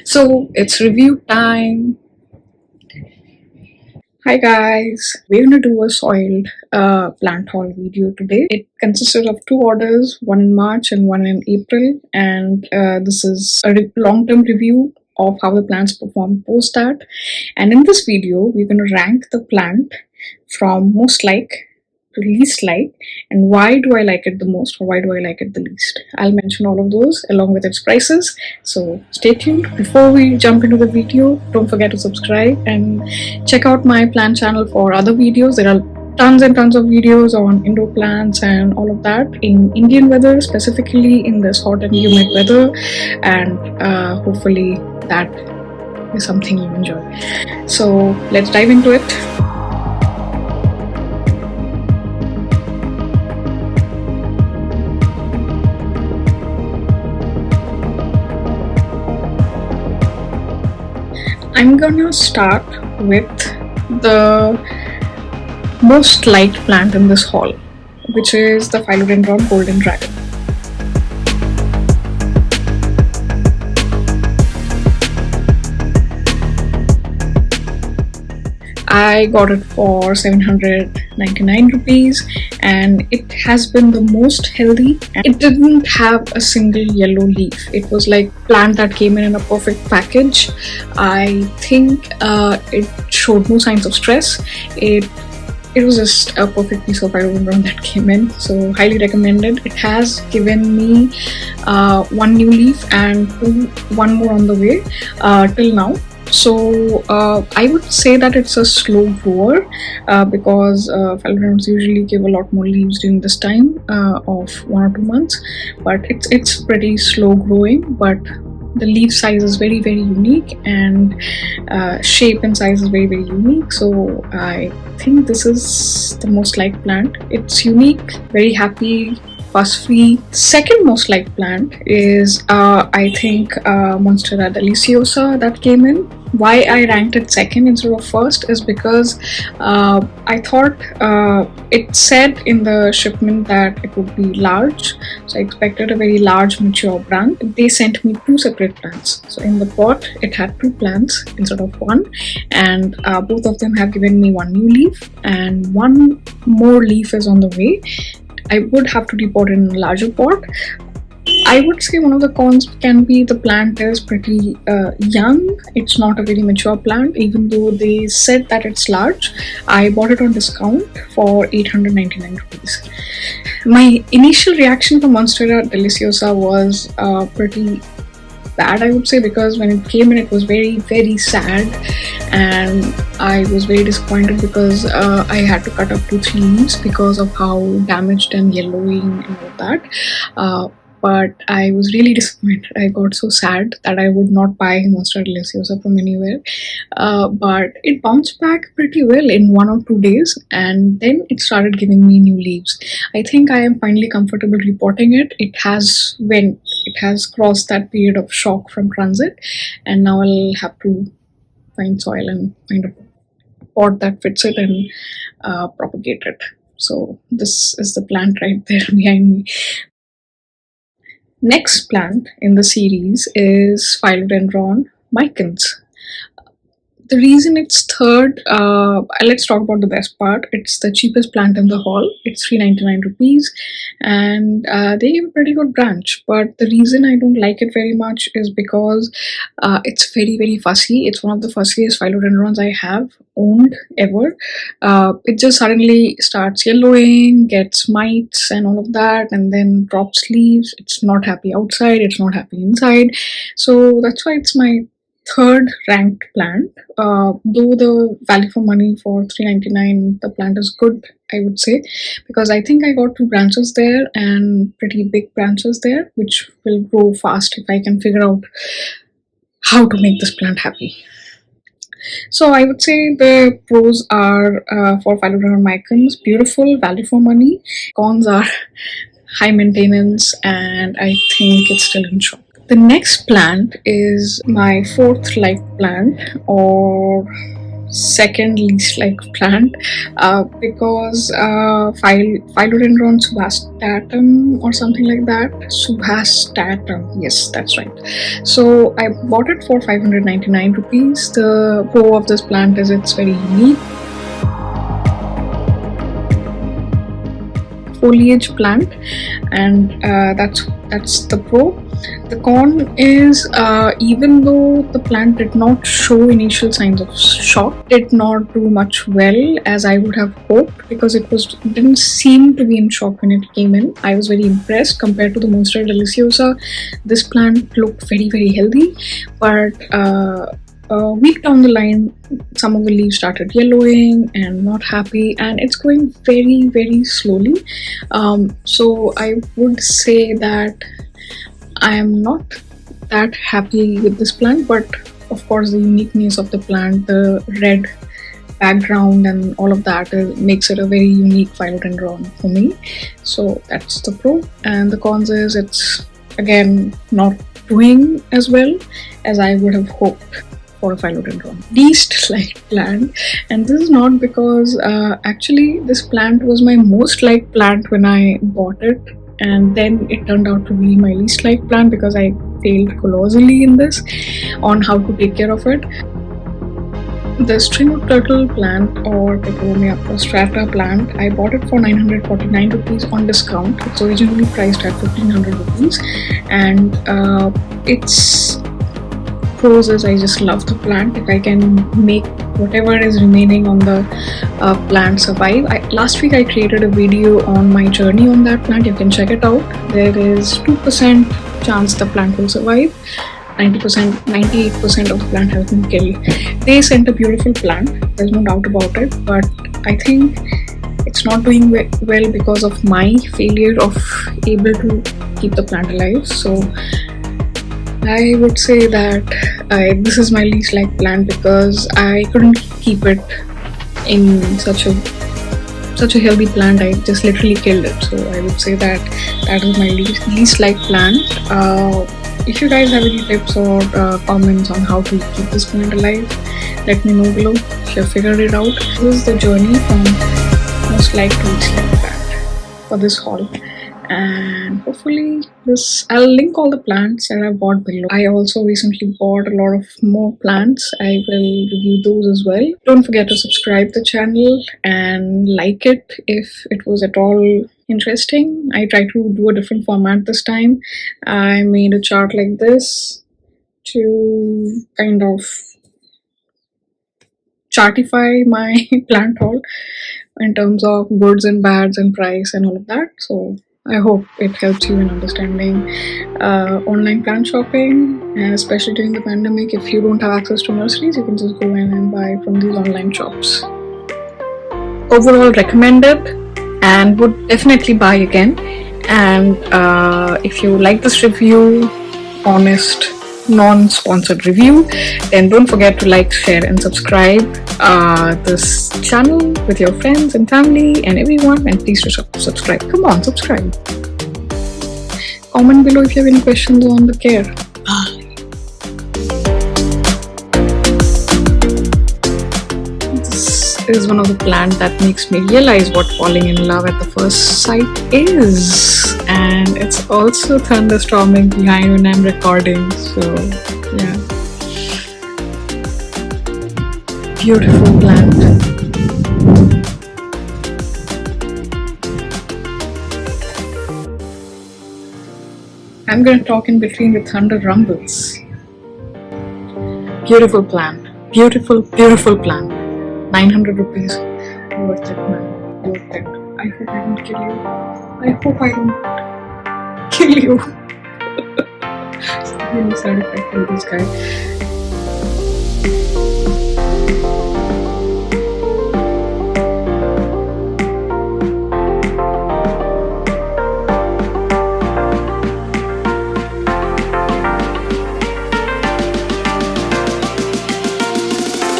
So it's review time. Hi guys, we're gonna do a soiled plant haul video today. It consisted of two orders, one in March and one in April, and this is a long-term review of how the plants perform post that. And in this video, we're gonna rank the plant from most like to least like, and why do I like it the most or why do I like it the least. I'll mention all of those along with its prices, so stay tuned. Before we jump into the video, don't forget to subscribe and check out my plant channel for other videos. There are tons and tons of videos on indoor plants and all of that in Indian weather, specifically in this hot and humid weather, and hopefully that is something you enjoy. So let's dive into it. I'm gonna start with the most liked plant in this haul, which is the Phlogodendron golden dragon. I got it for 799 rupees and it has been the most healthy. It didn't have a single yellow leaf. It was like plant that came in a perfect package. I think it showed no signs of stress. It was just a perfect piece of philodendron that came in, so highly recommended. It has given me one new leaf and one more on the way till now. So I would say that it's a slow grower because philodendrons usually give a lot more leaves during this time of 1 or 2 months, but it's pretty slow growing. But the leaf size is very unique, and shape and size is very unique. So I think this is the most liked plant. It's unique, very happy, fuss-free. Second most liked plant is I think Monstera deliciosa that came in. Why I ranked it second instead of first is because I thought it said in the shipment that it would be large, so I expected a very large mature branch. They sent me two separate plants, so in the pot it had two plants instead of one, and both of them have given me one new leaf and one more leaf is on the way. I would have to repot in a larger pot. I would say one of the cons can be the plant is pretty young. It's not a very mature plant, even though they said that it's large. I bought it on discount for 899 rupees. My initial reaction to Monstera deliciosa was pretty bad, I would say, because when it came in it was very sad, and I was very disappointed because I had to cut up 2-3 leaves because of how damaged and yellowing and all that. But I was really disappointed. I got so sad that I would not buy Monstera deliciosa from anywhere. But it bounced back pretty well in 1 or 2 days, and then it started giving me new leaves. I think I am finally comfortable repotting it. It has crossed that period of shock from transit, and now I'll have to find soil and find a pot that fits it and propagate it. So this is the plant right there behind me. Next plant in the series is Phylodendron mikels. The reason it's third, let's talk about the best part. It's the cheapest plant in the haul. It's 399 rupees, and they give a pretty good branch. But the reason I don't like it very much is because it's very fussy. It's one of the fussiest philodendrons I have owned ever. It just suddenly starts yellowing, gets mites and all of that, and then drops leaves. It's not happy outside, it's not happy inside. So that's why it's my third ranked plant. Though the value for money for 399, the plant is good, I would say, because I think I got 2 branches there and pretty big branches there, which will grow fast if I can figure out how to make this plant happy. So I would say the pros are for Phylodendron mikels, beautiful, value for money. Cons are high maintenance, and I think it's still in shock. The next plant is my fourth liked plant, or second least like plant because Phylodendron subhastatum or something like that. Subhastatum, yes, that's right. So I bought it for 599 rupees. The pro of this plant is it's very unique. Foliage plant, and that's the pro. The con is even though the plant did not show initial signs of shock, did not do much well as I would have hoped, because it didn't seem to be in shock when it came in. I was very impressed compared to the Monstera deliciosa. This plant looked very healthy, but a week down the line, some of the leaves started yellowing and not happy, and it's going very slowly. So I would say that I am not that happy with this plant, but of course the uniqueness of the plant, the red background and all of that makes it a very unique philodendron for me. So that's the pro. And the cons is it's again not doing as well as I would have hoped for a philodendron. Least liked plant, and this is not because actually this plant was my most liked plant when I bought it, and then it turned out to be my least liked plant because I failed colossally in this on how to take care of it. The string of turtle plant, or Peperomia prostrata plant, I bought it for 949 rupees on discount. It's originally priced at 1500 rupees, and its pros is I just love the plant. If I can make whatever is remaining on the plant survive. Last week I created a video on my journey on that plant. You can check it out. There is 2% chance the plant will survive. 98% of the plant has been killed. They sent a beautiful plant, there's no doubt about it, but I think it's not doing well because of my failure of able to keep the plant alive. So I would say that this is my least liked plant because I couldn't keep it in such a healthy plant. I just literally killed it. So I would say that is my least liked plant. If you guys have any tips or comments on how to keep this plant alive, let me know below if you figured it out. This is the journey from most liked to least liked plant for this haul. And hopefully I'll link all the plants that I bought below. I also recently bought a lot of more plants. I will review those as well. Don't forget to subscribe to the channel and like it if it was at all interesting. I tried to do a different format this time. I made a chart like this to kind of chartify my plant haul in terms of goods and bads and price and all of that. So I hope it helps you in understanding online plant shopping, and especially during the pandemic. If you don't have access to nurseries, you can just go in and buy from these online shops. Overall recommended and would definitely buy again. And if you like this review, honest, non-sponsored review, then don't forget to like, share and subscribe this channel with your friends and family and everyone, and please subscribe. Come on, subscribe. Comment below if you have any questions on the care. This is one of the plants that makes me realize what falling in love at the first sight is, and it's also thunderstorming behind when I'm recording, so yeah. Beautiful plant. I'm gonna talk in between the thunder rumbles. Beautiful plant. Beautiful plant. 900 rupees. Worth it, man. Worth it. I hope I don't kill you. I hope I don't kill you. It's really sad if I kill this guy.